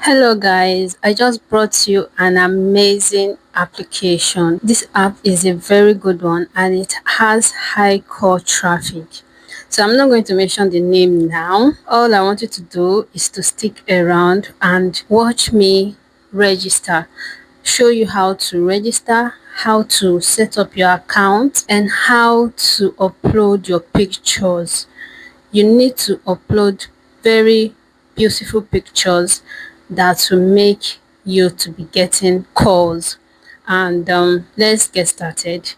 Hello guys, I just brought you an amazing application. This app is a very good one and it has high core traffic. So I'm not going to mention the name now. All I want you to do is to stick around and watch me register. Show you how to register, how to set up your account and how to upload your pictures. You need to upload very beautiful pictures that will make you to be getting calls. And let's get started.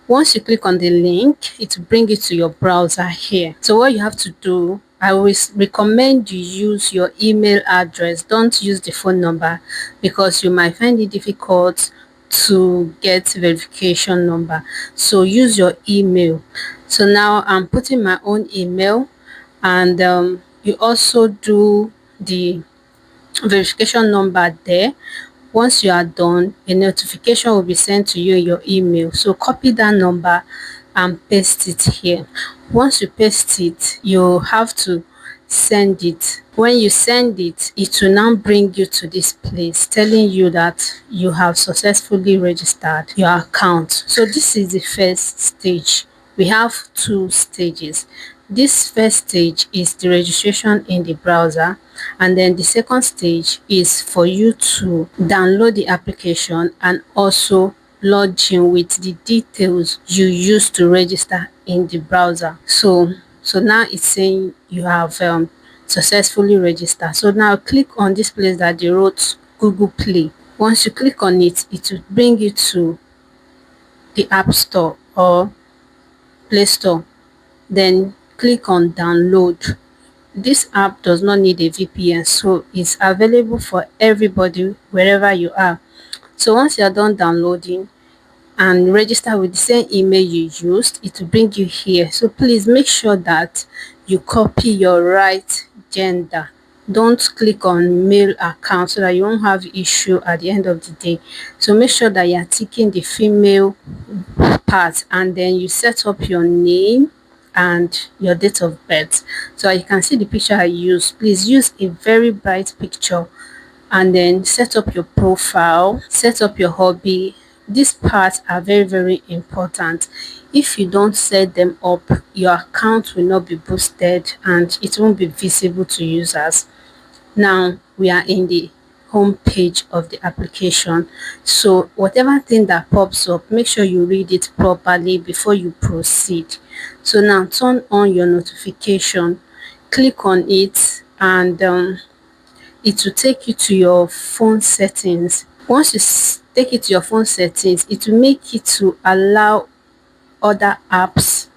Once you click on the link, it will bring you to your browser here. So what you have to do, I always recommend you use your email address. Don't use the phone number because you might find it difficult to get verification number. So use your email. So now I'm putting my own email, and you also do the verification number there. Once you are done, a notification will be sent to you in your email. So copy that number and paste it here. Once you paste it, you have to send it. When you send it, it will now bring you to this place telling you that you have successfully registered your account. So this is the first stage. We have two stages. This first stage is the registration in the browser, and then the second stage is for you to download the application and also log in with the details you used to register in the browser. So now it's saying you have successfully registered. So now click on this place that they wrote Google Play. Once you click on it, it will bring you to the App Store or Play Store. Then click on download. This app does not need a VPN, so it's available for everybody wherever you are. So once you are done downloading and register with the same email you used, it will bring you here. So please make sure that you copy your right gender. Don't click on male account so that you won't have issue at the end of the day. So make sure that you are ticking the female part, and then you set up your name and your date of birth. So you can see the picture I use. Please use a very bright picture, and then set up your profile, set up your hobby. These parts are very important. If you don't set them up, your account will not be boosted and it won't be visible to users. Now we are in the home page of the application. So whatever thing that pops up, make sure you read it properly before you proceed. So now turn on your notification, click on it, and it will take you to your phone settings. Once you take it to your phone settings, it will make it to allow other apps.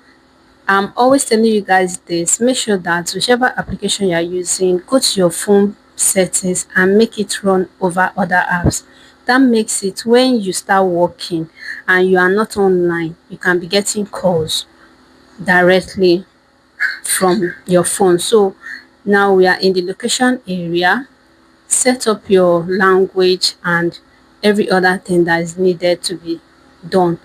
I'm always telling you guys this, make sure that whichever application you are using, go to your phone settings and make it run over other apps. That makes it when you start working and you are not online, you can be getting calls directly from your phone. So now we are in the location area. Set up your language and every other thing that is needed to be done.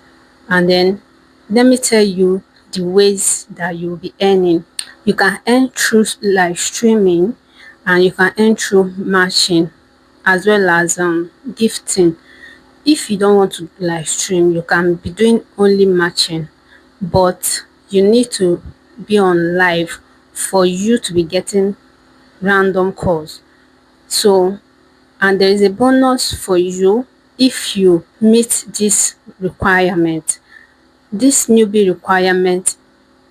And then let me tell you the ways that you will be earning. You can earn through live streaming, and you can earn through matching, as well as gifting. If you don't want to live stream, you can be doing only matching, but you need to be on live for you to be getting random calls. So, and there is a bonus for you if you meet this requirement. This newbie requirement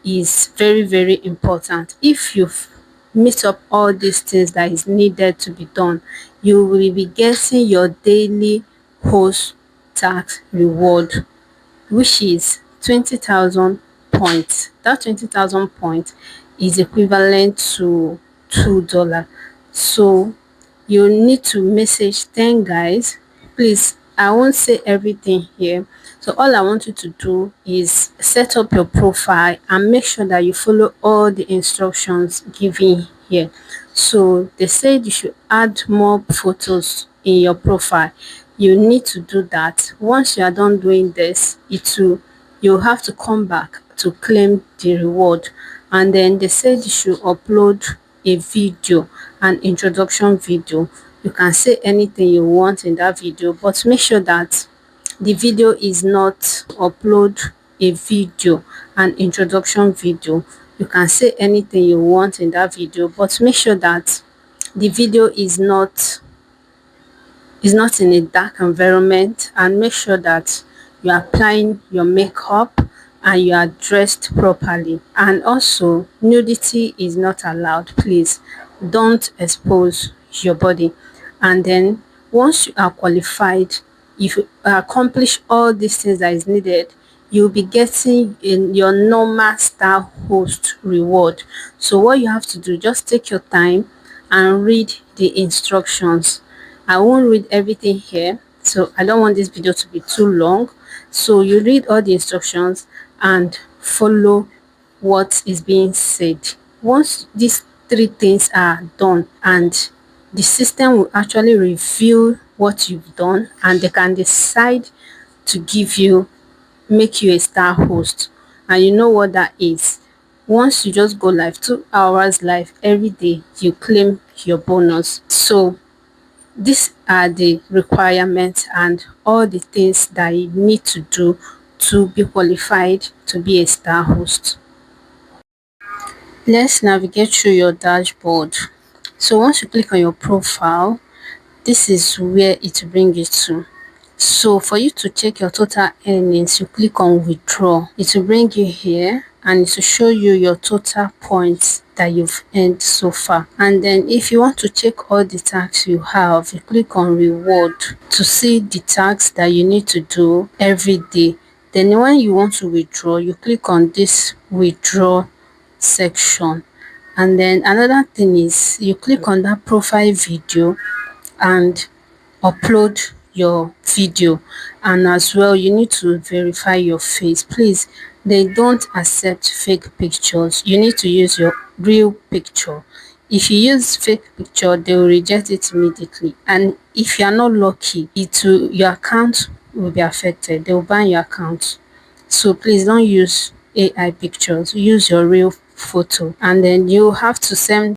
is very important. If you meet up all these things that is needed to be done, you will be getting your daily host tax reward, which is 20,000 points. That 20,000 points is equivalent to $2. So you need to message 10 guys. Please, I won't say everything here. So all I want you to do is set up your profile and make sure that you follow all the instructions given here. So they said you should add more photos in your profile. You need to do that. Once you are done doing this, you'll have to come back to claim the reward. And then they said you should upload a video, an introduction video. You can say anything you want in that video, but make sure that the video is not upload a video, an introduction video. You can say anything you want in that video, but make sure that the video is not in a dark environment, and make sure that you are applying your makeup and you are dressed properly. And also, nudity is not allowed. Please don't expose your body. And then once you are qualified, if you accomplish all these things that is needed, you'll be getting in your normal star host reward. So what you have to do, just take your time and read the instructions. I won't read everything here, so I don't want this video to be too long. So you read all the instructions and follow what is being said. Once these three things are done, and the system will actually review what you've done, and they can decide to make you a star host. And you know what that is. Once you just go live, 2 hours live every day, you claim your bonus. So these are the requirements and all the things that you need to do to be qualified to be a star host. Let's navigate through your dashboard. So once you click on your profile, this is where it will bring you to. So for you to check your total earnings, you click on withdraw. It will bring you here and it will show you your total points that you've earned so far. And then if you want to check all the tasks you have, you click on reward to see the tasks that you need to do every day. Then when you want to withdraw, you click on this withdraw section. And then another thing is you click on that profile video and upload your video. And as well, you need to verify your face. Please, they don't accept fake pictures. You need to use your real picture. If you use fake picture, they will reject it immediately. And if you are not lucky, your account will be affected. They will ban your account. So please don't use AI pictures. Use your real photo. And then you have to send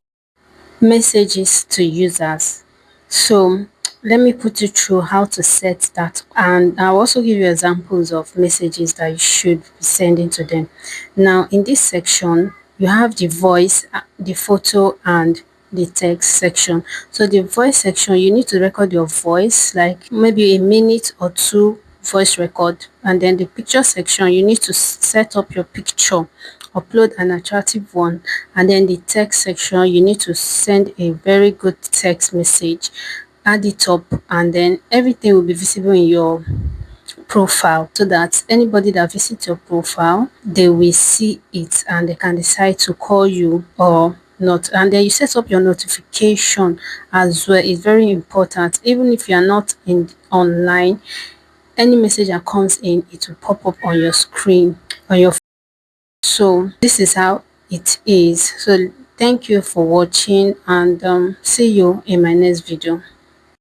messages to users. So let me put you through how to set that, and I'll also give you examples of messages that you should be sending to them. Now in this section, you have the voice, the photo, and the text section. So the voice section, you need to record your voice, like maybe a minute or two voice record. And then the picture section, you need to set up your picture, upload an attractive one. And then the text section, you need to send a very good text message, add it up, and then everything will be visible in your profile, so that anybody that visits your profile, they will see it and they can decide to call you or not. And then you set up your notification as well. It's very important. Even if you are not online, any message that comes in, it will pop up on your screen, on your phone. So this is how it is. So thank you for watching, and see you in my next video.